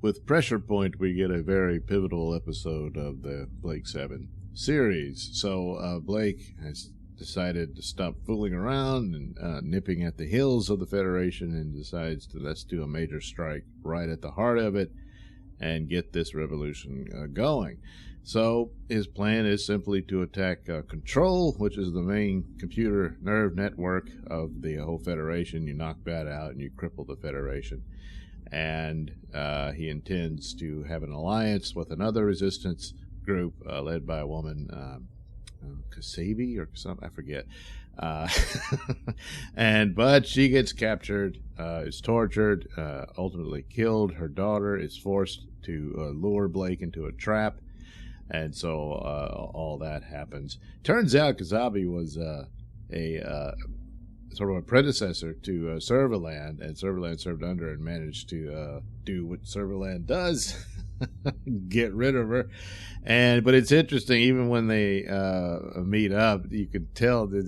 with Pressure Point, we get a very pivotal episode of the Blakes7 series. So Blake has decided to stop fooling around and nipping at the heels of the Federation, and decides to let's do a major strike right at the heart of it and get this revolution going. So his plan is simply to attack Control, which is the main computer nerve network of the whole Federation. You knock that out and you cripple the Federation. And he intends to have an alliance with another resistance group led by a woman, Kasabi or something, I forget. But she gets captured, is tortured, ultimately killed. Her daughter is forced to lure Blake into a trap, and so all that happens. Turns out Kasabi was a sort of a predecessor to Servalan, and Servalan served under and managed to do what Servalan does, get rid of her. But it's interesting, even when they meet up, you could tell that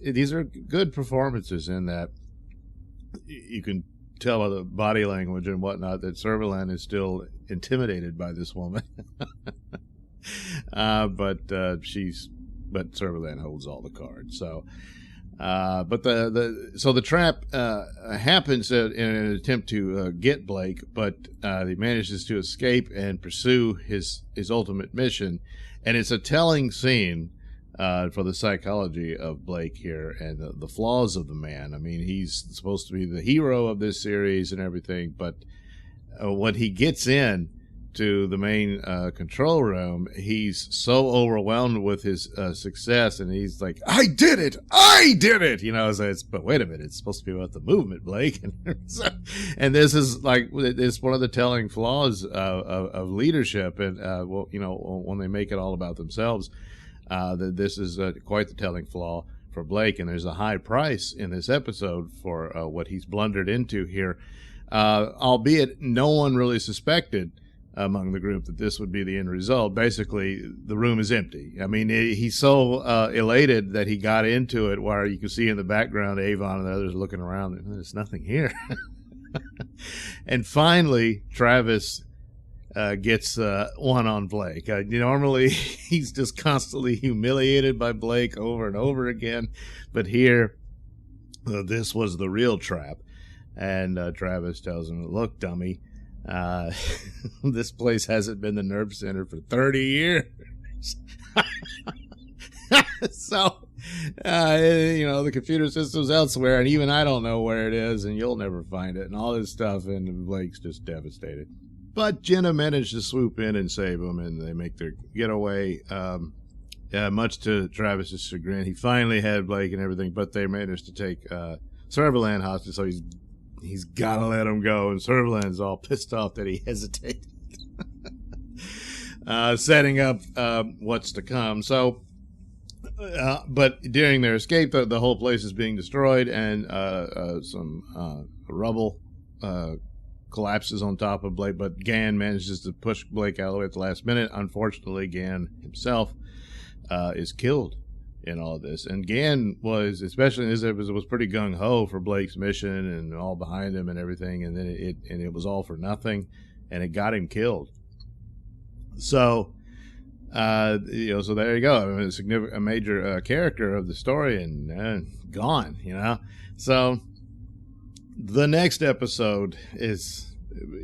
these are good performances, in that you can tell by the body language and whatnot that Servalan is still intimidated by this woman. But Servalan holds all the cards. So but the trap happens in an attempt to get Blake, but he manages to escape and pursue his ultimate mission. And it's a telling scene for the psychology of Blake here and the flaws of the man. I mean, he's supposed to be the hero of this series and everything, but when he gets in to the main control room, he's so overwhelmed with his success, and he's like, I did it, you know. So but wait a minute, it's supposed to be about the movement, Blake. And this is like, it's one of the telling flaws of leadership, and well, you know, when they make it all about themselves, that this is quite the telling flaw for Blake. And there's a high price in this episode for what he's blundered into here, albeit no one really suspected among the group that this would be the end result. Basically, the room is empty. I mean, he's so elated that he got into it, where you can see in the background Avon and the others looking around. There's nothing here. And finally, Travis gets one on Blake. Normally, he's just constantly humiliated by Blake over and over again. But here, this was the real trap. And Travis tells him, look, dummy, this place hasn't been the nerve center for 30 years. So, the computer system's elsewhere, and even I don't know where it is, and you'll never find it, and all this stuff, and Blake's just devastated. But Jenna managed to swoop in and save him, and they make their getaway, much to Travis's chagrin. He finally had Blake and everything, but they managed to take Servalan hostage, so he's got to let him go, and Servalan's all pissed off that he hesitated. Setting up what's to come. So, but during their escape, the whole place is being destroyed, and some rubble collapses on top of Blake, but Gan manages to push Blake out of the way at the last minute. Unfortunately, Gan himself is killed in all of this. And Gan was, especially in this episode, was pretty gung-ho for Blake's mission and all behind him and everything, and then it was all for nothing, and it got him killed. So, so there you go. I mean, a major character of the story, and gone, So, the next episode is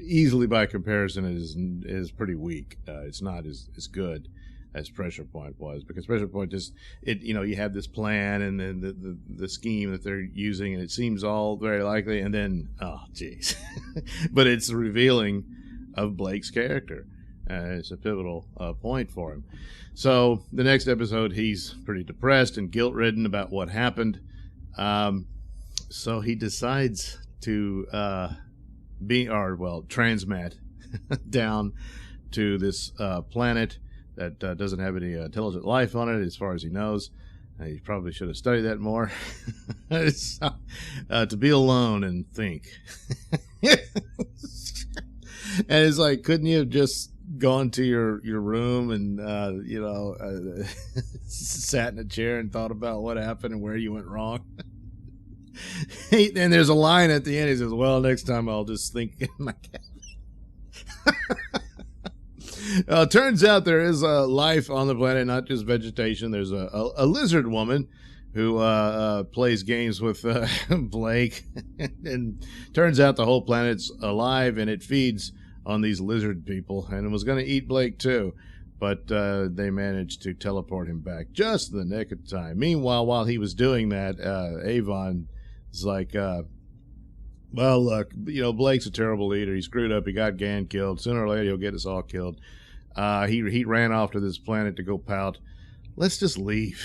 easily, by comparison, is pretty weak. It's not as good as Pressure Point was, because Pressure Point just, you have this plan and then the scheme that they're using, and it seems all very likely, and then, oh geez. But it's revealing of Blake's character. It's a pivotal point for him. So the next episode, he's pretty depressed and guilt-ridden about what happened. So he decides to transmat down to this planet that doesn't have any intelligent life on it, as far as he knows. He probably should have studied that more. So, to be alone and think. And it's like, couldn't you have just gone to your room and sat in a chair and thought about what happened and where you went wrong? And there's a line at the end. He says, well, next time I'll just think in my cabin. Turns out there is life on the planet, not just vegetation. There's a lizard woman who plays games with Blake, and turns out the whole planet's alive, and it feeds on these lizard people, and it was going to eat Blake too, but they managed to teleport him back just in the nick of time. Meanwhile, while he was doing that, Avon is like, well, look, Blake's a terrible leader. He screwed up. He got Gan killed. Sooner or later, he'll get us all killed. He ran off to this planet to go pout. Let's just leave.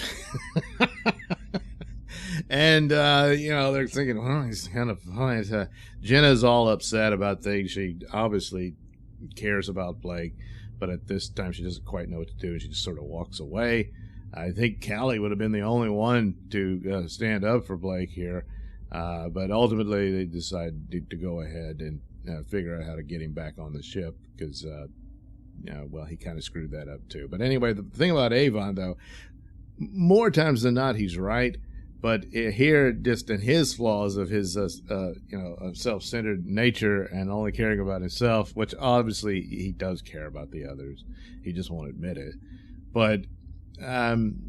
And, they're thinking, well, he's kind of fine. Jenna's all upset about things. She obviously cares about Blake, but at this time, she doesn't quite know what to do. And she just sort of walks away. I think Callie would have been the only one to stand up for Blake here. But ultimately, they decided to go ahead and figure out how to get him back on the ship because, he kind of screwed that up too. But anyway, the thing about Avon, though, more times than not, he's right. But here, just in his flaws of his, self-centered nature and only caring about himself, which obviously he does care about the others. He just won't admit it. But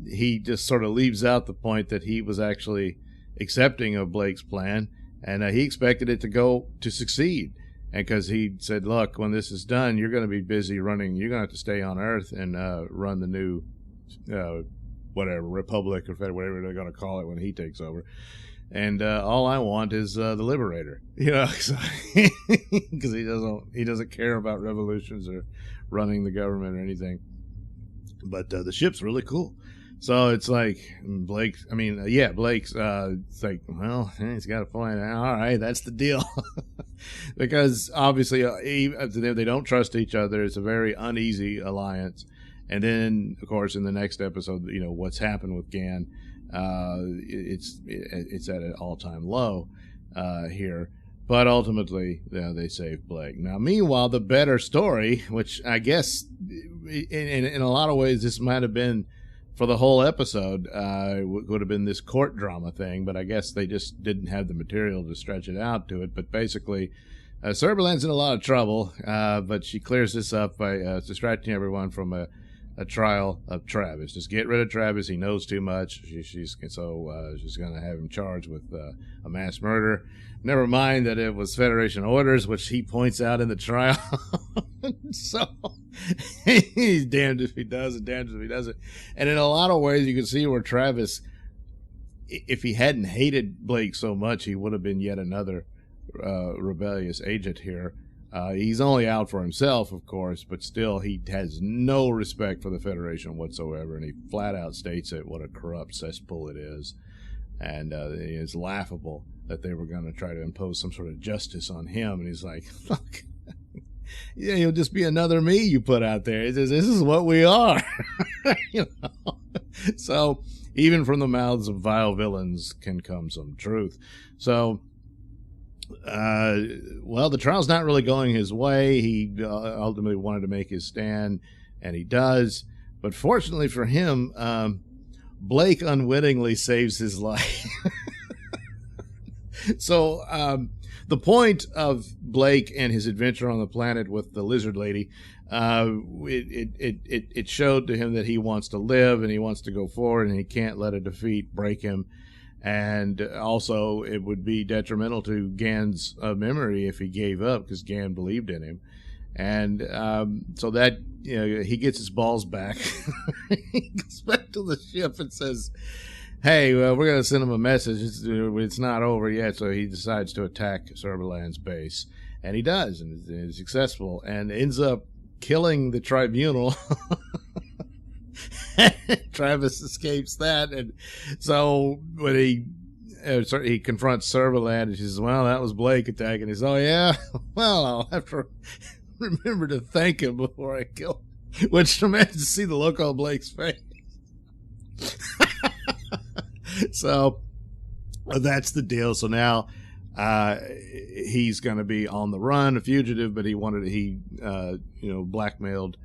he just sort of leaves out the point that he was actually accepting of Blake's plan, and he expected it to succeed. And because he said, look, when this is done, you're going to be busy running. You're going to have to stay on Earth and run the new Republic or whatever they're going to call it when he takes over. And all I want is the Liberator, because he doesn't care about revolutions or running the government or anything. But the ship's really cool. So it's like Blake's, it's like, well, he's got to find out. All right, that's the deal. Because obviously they don't trust each other. It's a very uneasy alliance. And then, of course, in the next episode, what's happened with Gan, it's at an all-time low here. But ultimately, they save Blake. Now, meanwhile, the better story, which I guess in a lot of ways this might have been for the whole episode, would have been this court drama thing, but I guess they just didn't have the material to stretch it out to it. But basically, Serbaland's in a lot of trouble, but she clears this up by distracting everyone from a trial of Travis. Just get rid of Travis. He knows too much. She's going to have him charged with a mass murder. Never mind that it was Federation orders, which he points out in the trial. So he's damned if he does and damned if he doesn't. And in a lot of ways, you can see where Travis, if he hadn't hated Blake so much, he would have been yet another rebellious agent here. He's only out for himself, of course, but still he has no respect for the Federation whatsoever, and he flat out states it, what a corrupt cesspool it is. And it's laughable that they were going to try to impose some sort of justice on him. And he's like, look, you'll just be another me you put out there. This is what we are. So even from the mouths of vile villains can come some truth. So, the trial's not really going his way. He ultimately wanted to make his stand, and he does. But fortunately for him, Blake unwittingly saves his life. So the point of Blake and his adventure on the planet with the lizard lady, it showed to him that he wants to live and he wants to go forward, and he can't let a defeat break him. And also, it would be detrimental to Gan's memory if he gave up, because Gan believed in him. And so that, he gets his balls back. He goes back to the ship and says, hey, we're going to send him a message. It's not over yet. So he decides to attack Serbaland's base. And he does, and is successful, and ends up killing the tribunal. Travis escapes that, and so when he confronts Serbaland, and she says, well, that was Blake attacking. He says, oh yeah, well, I'll have to remember to thank him before I kill him. Which, imagine to see the look on Blake's face. So that's the deal. So now he's going to be on the run, a fugitive, but he blackmailed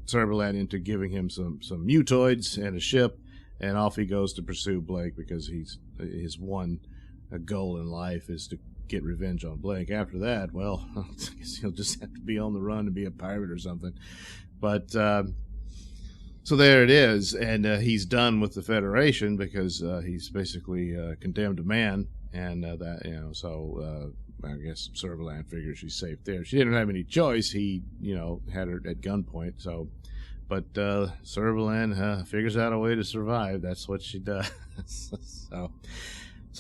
Serbaland into giving him some mutoids and a ship, and off he goes to pursue Blake, because his one goal in life is to get revenge on Blake. After that, well, I guess he'll just have to be on the run and be a pirate or something. But so there it is, and he's done with the Federation because he's basically a condemned man, and that so I guess Servalan figures she's safe there. She didn't have any choice. He had her at gunpoint. So, but Servalan figures out a way to survive. That's what she does. So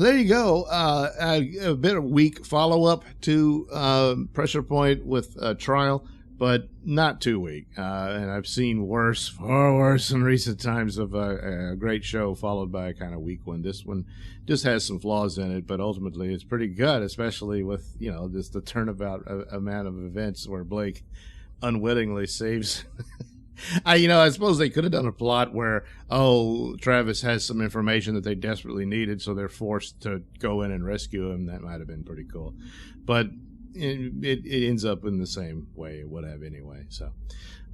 there you go. A bit of weak follow up to Pressure Point with Trial, but not too weak. And I've seen worse, far worse in recent times of a great show followed by a kind of weak one. This one just has some flaws in it, but ultimately it's pretty good, especially with, just the turnabout amount of events where Blake unwittingly saves. I suppose they could have done a plot where, Travis has some information that they desperately needed, so they're forced to go in and rescue him. That might have been pretty cool. But it ends up in the same way it would have anyway. So,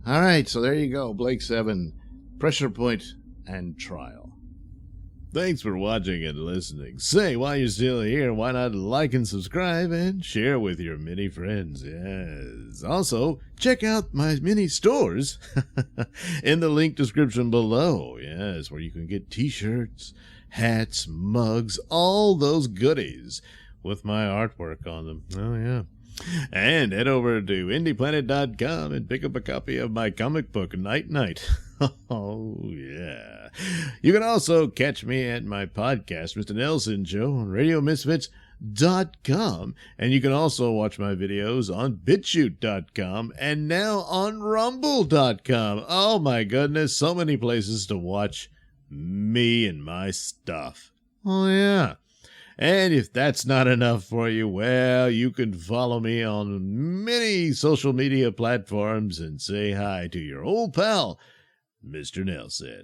all right, so there you go. Blake7, Pressure Point and Trial. Thanks for watching and listening. Say, while you're still here, why not like and subscribe and share with your many friends? Yes. Also, check out my mini stores in the link description below. Yes, where you can get t-shirts, hats, mugs, all those goodies with my artwork on them. Oh, yeah. And head over to indieplanet.com and pick up a copy of my comic book, Night Night. Oh, yeah. You can also catch me at my podcast, Mr Nailsin Show, on RadioMisfits.com. And you can also watch my videos on BitChute.com and now on Rumble.com. Oh, my goodness. So many places to watch me and my stuff. Oh, yeah. And if that's not enough for you, well, you can follow me on many social media platforms and say hi to your old pal, Mr. Nailsin.